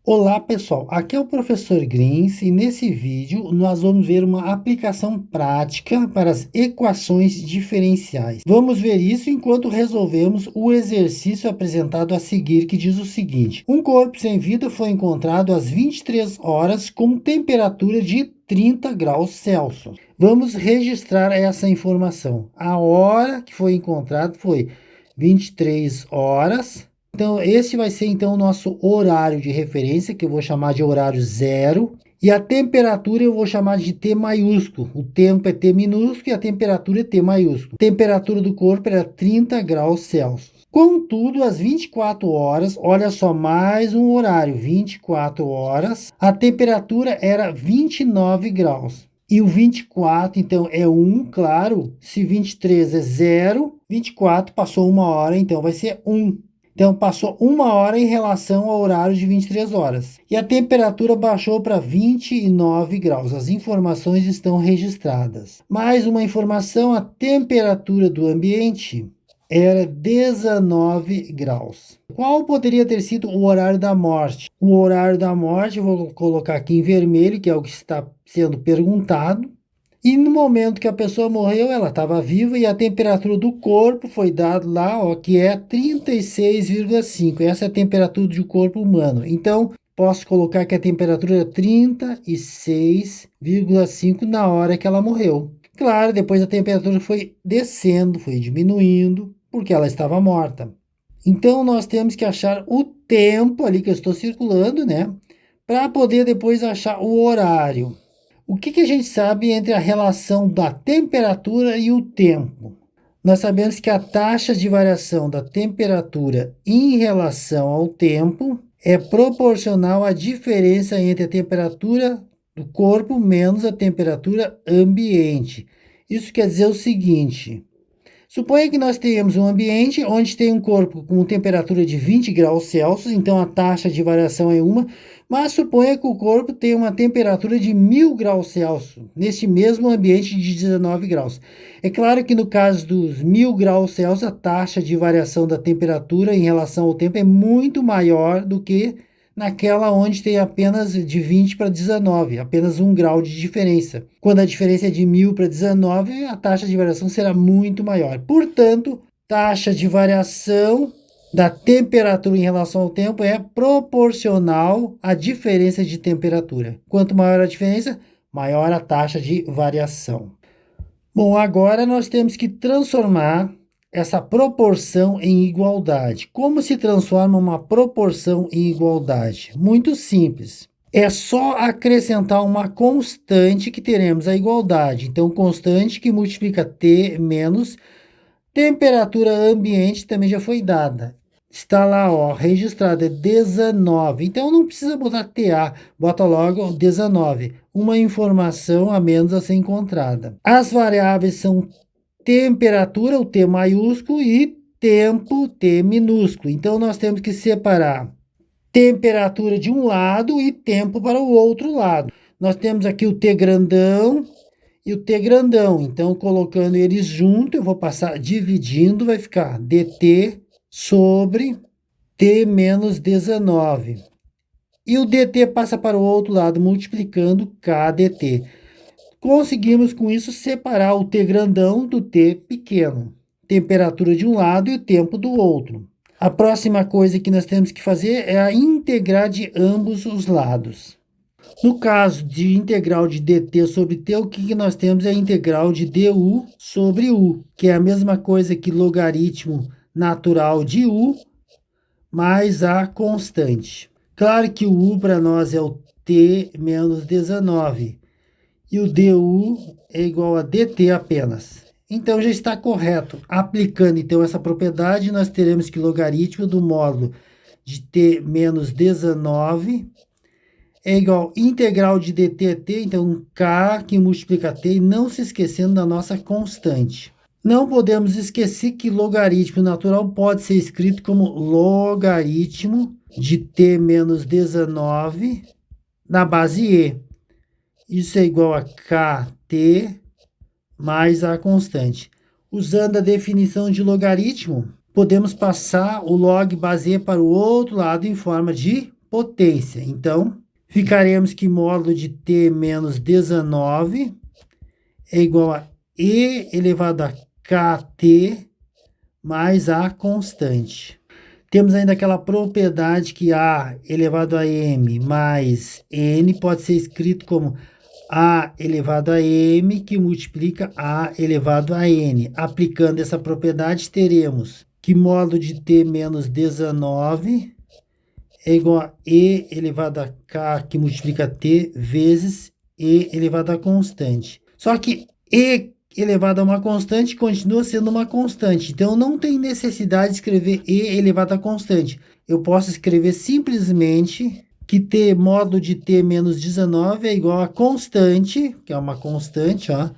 Olá pessoal, aqui é o professor Grins e nesse vídeo nós vamos ver uma aplicação prática para as equações diferenciais. Vamos ver isso enquanto resolvemos o exercício apresentado a seguir, que diz o seguinte: um corpo sem vida foi encontrado às 23 horas com temperatura de 30 graus Celsius. Vamos registrar essa informação. A hora que foi encontrado foi 23 horas. Então, esse vai ser então o nosso horário de referência, que eu vou chamar de horário zero. E a temperatura eu vou chamar de T maiúsculo. O tempo é T minúsculo e a temperatura é T maiúsculo. A temperatura do corpo era 30 graus Celsius. Contudo, às 24 horas, olha só, mais um horário, 24 horas, a temperatura era 29 graus. E o 24, então, é 1, claro. Se 23 é 0, 24 passou uma hora, então vai ser 1. Então, passou uma hora em relação ao horário de 23 horas. E a temperatura baixou para 29 graus. As informações estão registradas. Mais uma informação: a temperatura do ambiente era 19 graus. Qual poderia ter sido o horário da morte? O horário da morte, eu vou colocar aqui em vermelho, que é o que está sendo perguntado. E no momento que a pessoa morreu, ela estava viva e a temperatura do corpo foi dada lá, ó, que é 36,5. Essa é a temperatura do corpo humano. Então, posso colocar que a temperatura é 36,5 na hora que ela morreu. Claro, depois a temperatura foi descendo, foi diminuindo, porque ela estava morta. Então, nós temos que achar o tempo ali que eu estou circulando, né? Para poder depois achar o horário. O que a gente sabe entre a relação da temperatura e o tempo? Nós sabemos que a taxa de variação da temperatura em relação ao tempo é proporcional à diferença entre a temperatura do corpo menos a temperatura ambiente. Isso quer dizer o seguinte: suponha que nós tenhamos um ambiente onde tem um corpo com temperatura de 20 graus Celsius, então a taxa de variação é 1, mas suponha que o corpo tem uma temperatura de 1000 graus Celsius, neste mesmo ambiente de 19 graus. É claro que no caso dos 1000 graus Celsius, a taxa de variação da temperatura em relação ao tempo é muito maior do que naquela onde tem apenas de 20 para 19, apenas 1 grau de diferença. Quando a diferença é de 1000 para 19, a taxa de variação será muito maior. Portanto, taxa de variação da temperatura em relação ao tempo é proporcional à diferença de temperatura. Quanto maior a diferença, maior a taxa de variação. Bom, agora nós temos que transformar essa proporção em igualdade. Como se transforma uma proporção em igualdade? Muito simples. É só acrescentar uma constante que teremos a igualdade. Então, constante que multiplica T menos temperatura ambiente também já foi dada. Está lá, ó, registrado, é 19. Então, não precisa botar TA, bota logo 19. Uma informação a menos a ser encontrada. As variáveis são temperatura, o T maiúsculo, e tempo, T minúsculo. Então, nós temos que separar temperatura de um lado e tempo para o outro lado. Nós temos aqui o T grandão e o T grandão. Então, colocando eles juntos, eu vou passar dividindo, vai ficar dt sobre T menos 19. E o dt passa para o outro lado, multiplicando kdt. Conseguimos com isso separar o T grandão do T pequeno. Temperatura de um lado e o tempo do outro. A próxima coisa que nós temos que fazer é a integrar de ambos os lados. No caso de integral de dt sobre t, o que nós temos é a integral de du sobre u, que é a mesma coisa que logaritmo natural de u mais a constante. Claro que o u para nós é o t menos 19 e o du é igual a dt apenas. Então já está correto. Aplicando então essa propriedade, nós teremos que logaritmo do módulo de t menos 19 é igual a integral de dt é t, então k que multiplica t, e não se esquecendo da nossa constante. Não podemos esquecer que logaritmo natural pode ser escrito como logaritmo de t menos 19 na base e. Isso é igual a kt mais a constante. Usando a definição de logaritmo, podemos passar o log base e para o outro lado em forma de potência. Então, ficaremos que módulo de t menos 19 é igual a e elevado a kt mais a constante. Temos ainda aquela propriedade que a elevado a m mais n pode ser escrito como a elevado a m que multiplica a elevado a n. Aplicando essa propriedade, teremos que módulo de t menos 19 é igual a e elevado a k que multiplica t vezes e elevado a constante. Só que e elevado a uma constante continua sendo uma constante. Então, não tem necessidade de escrever e elevado a constante. Eu posso escrever simplesmente que t módulo de t menos 19 é igual a constante, que é uma constante, ó,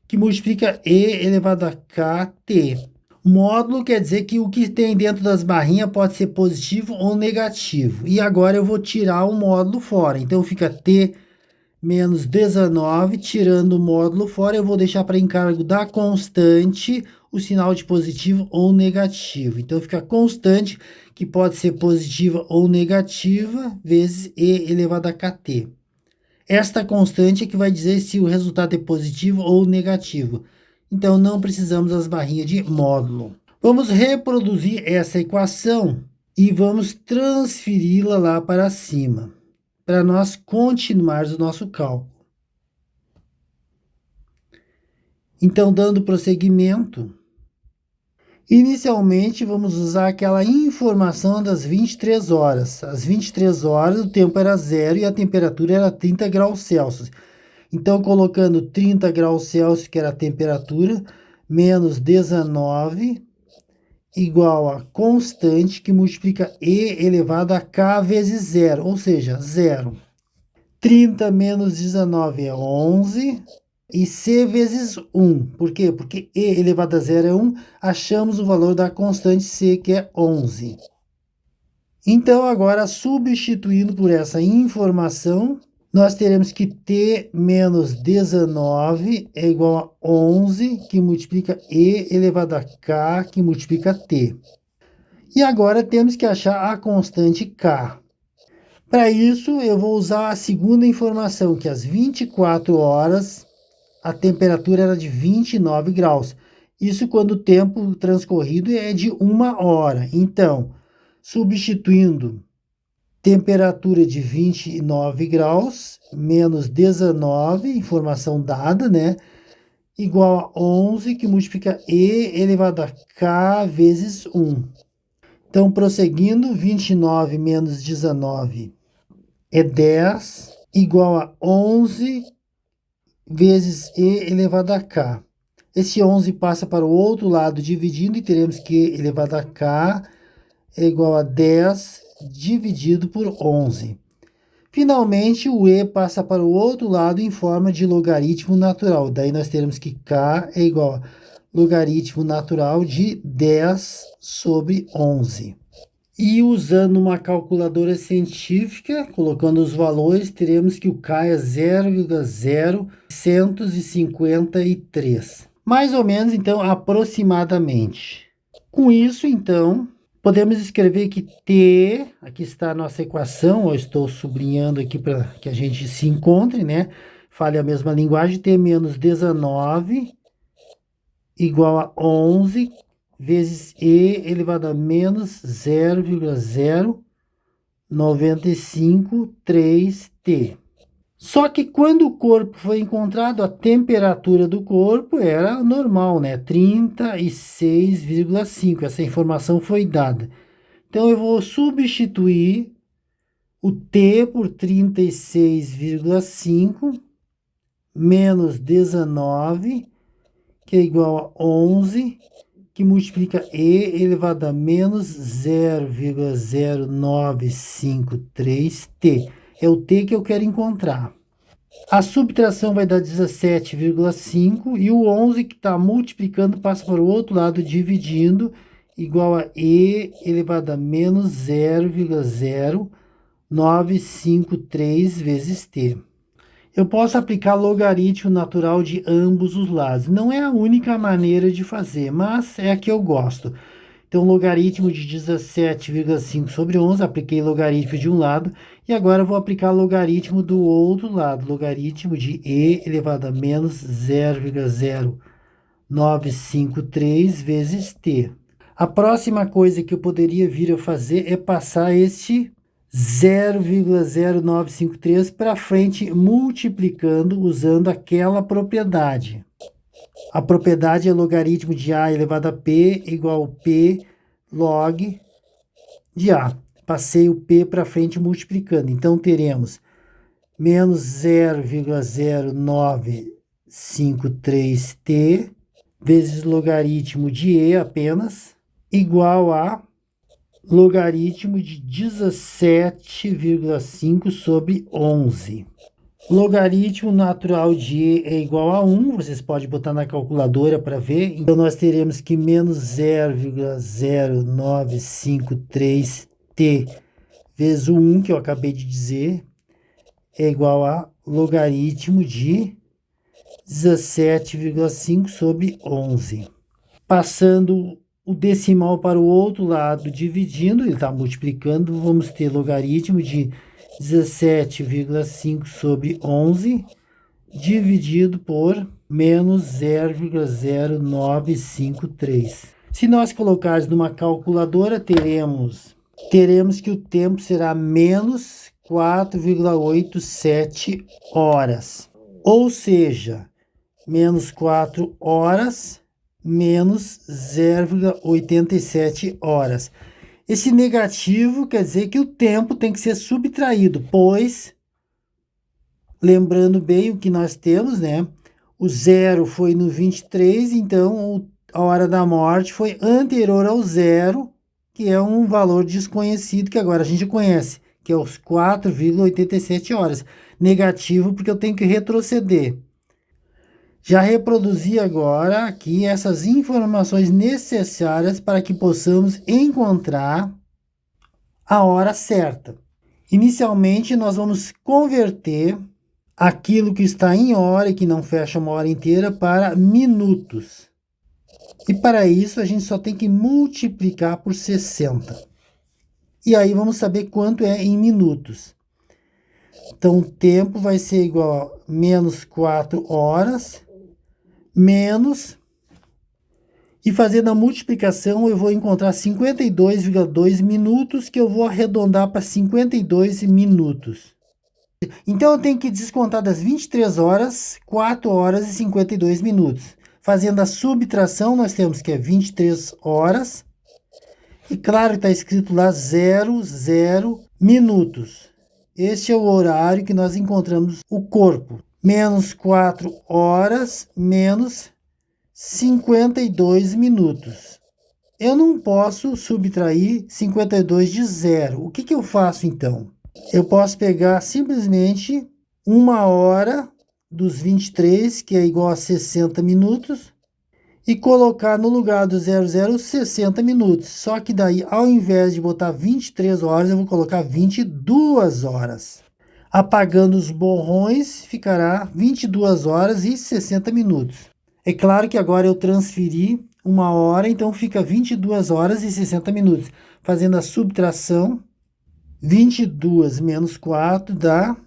que multiplica e elevado a kt. Módulo quer dizer que o que tem dentro das barrinhas pode ser positivo ou negativo. E agora eu vou tirar o módulo fora. Então, fica t menos 19, tirando o módulo fora, eu vou deixar para encargo da constante o sinal de positivo ou negativo. Então, fica constante, que pode ser positiva ou negativa, vezes e elevado a kt. Esta constante é que vai dizer se o resultado é positivo ou negativo. Então, não precisamos das barrinhas de módulo. Vamos reproduzir essa equação e vamos transferi-la lá para cima, para nós continuarmos o nosso cálculo. Então, dando prosseguimento, inicialmente vamos usar aquela informação das 23 horas. Às 23 horas o tempo era 0 e a temperatura era 30 graus Celsius. Então, colocando 30 graus Celsius, que era a temperatura, menos 19, igual a constante, que multiplica e elevado a k vezes 0, ou seja, 0. 30 menos 19 é 11, e c vezes 1. Por quê? Porque e elevado a 0 é 1, achamos o valor da constante c, que é 11. Então, agora, substituindo por essa informação, nós teremos que t menos 19 é igual a 11, que multiplica e elevado a k, que multiplica t. E agora temos que achar a constante k. Para isso, eu vou usar a segunda informação, que às 24 horas a temperatura era de 29 graus. Isso quando o tempo transcorrido é de 1 hora. Então, substituindo temperatura de 29 graus, menos 19, informação dada, né? Igual a 11, que multiplica e elevado a k vezes 1. Então, prosseguindo, 29 menos 19 é 10, igual a 11 vezes e elevado a k. Esse 11 passa para o outro lado dividindo e teremos que e elevado a k é igual a 10 dividido por 11. Finalmente, o e passa para o outro lado em forma de logaritmo natural. Daí nós teremos que k é igual a logaritmo natural de 10 sobre 11. E usando uma calculadora científica, colocando os valores, teremos que o k é 0,0153. Mais ou menos, então, aproximadamente. Com isso, então, podemos escrever que t, aqui está a nossa equação, eu estou sublinhando aqui para que a gente se encontre, né? Fale a mesma linguagem, t menos 19 igual a 11 vezes e elevado a menos 0,0953t. Só que quando o corpo foi encontrado, a temperatura do corpo era normal, né? 36,5. Essa informação foi dada. Então, eu vou substituir o T por 36,5 menos 19, que é igual a 11, que multiplica e elevado a menos 0,0953t. É o t que eu quero encontrar. A subtração vai dar 17,5 e o 11 que está multiplicando passa para o outro lado dividindo, igual a e elevado a menos 0,0953 vezes t. Eu posso aplicar logaritmo natural de ambos os lados. Não é a única maneira de fazer, mas é a que eu gosto. Então, logaritmo de 17,5 sobre 11, apliquei logaritmo de um lado, e agora vou aplicar logaritmo do outro lado, logaritmo de e elevado a menos 0,0953 vezes t. A próxima coisa que eu poderia vir a fazer é passar este 0,0953 para frente, multiplicando usando aquela propriedade. A propriedade é logaritmo de a elevado a p igual a p log de a. Passei o p para frente multiplicando. Então, teremos menos 0,0953t vezes logaritmo de e apenas, igual a logaritmo de 17,5 sobre 11. Logaritmo natural de e é igual a 1, vocês podem botar na calculadora para ver. Então, nós teremos que menos 0,0953t vezes o 1, que eu acabei de dizer, é igual a logaritmo de 17,5 sobre 11. Passando o decimal para o outro lado, dividindo, ele está multiplicando, vamos ter logaritmo de 17,5 sobre 11, dividido por menos 0,0953. Se nós colocarmos numa calculadora, teremos que o tempo será menos 4,87 horas. Ou seja, menos 4 horas menos 0,87 horas. Esse negativo quer dizer que o tempo tem que ser subtraído, pois, lembrando bem o que nós temos, né? O zero foi no 23, então a hora da morte foi anterior ao zero, que é um valor desconhecido que agora a gente conhece, que é os 4,87 horas. Negativo porque eu tenho que retroceder. Já reproduzi agora aqui essas informações necessárias para que possamos encontrar a hora certa. Inicialmente, nós vamos converter aquilo que está em hora e que não fecha uma hora inteira para minutos. E para isso, a gente só tem que multiplicar por 60. E aí vamos saber quanto é em minutos. Então, o tempo vai ser igual a menos 4 horas menos, e fazendo a multiplicação eu vou encontrar 52,2 minutos, que eu vou arredondar para 52 minutos. Então eu tenho que descontar das 23 horas, 4 horas e 52 minutos. Fazendo a subtração, nós temos que é 23 horas, e claro que está escrito lá 00 minutos. Este é o horário que nós encontramos o corpo. Menos 4 horas, menos 52 minutos. Eu não posso subtrair 52 de zero. O que eu faço então? Eu posso pegar simplesmente 1 hora dos 23, que é igual a 60 minutos, e colocar no lugar do 00 60 minutos. Só que daí, ao invés de botar 23 horas, eu vou colocar 22 horas. Apagando os borrões, ficará 22 horas e 60 minutos. É claro que agora eu transferi 1 hora, então fica 22 horas e 60 minutos. Fazendo a subtração, 22 menos 4 dá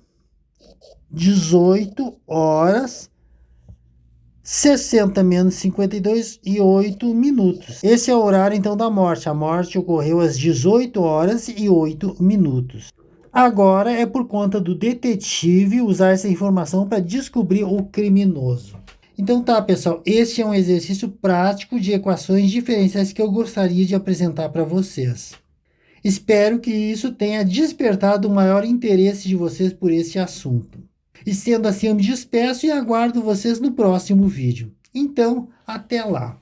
18 horas, 60 menos 52 e 8 minutos. Esse é o horário então da morte. A morte ocorreu às 18 horas e 8 minutos. Agora é por conta do detetive usar essa informação para descobrir o criminoso. Então tá, pessoal, este é um exercício prático de equações diferenciais que eu gostaria de apresentar para vocês. Espero que isso tenha despertado o maior interesse de vocês por esse assunto. E sendo assim, eu me despeço e aguardo vocês no próximo vídeo. Então, até lá!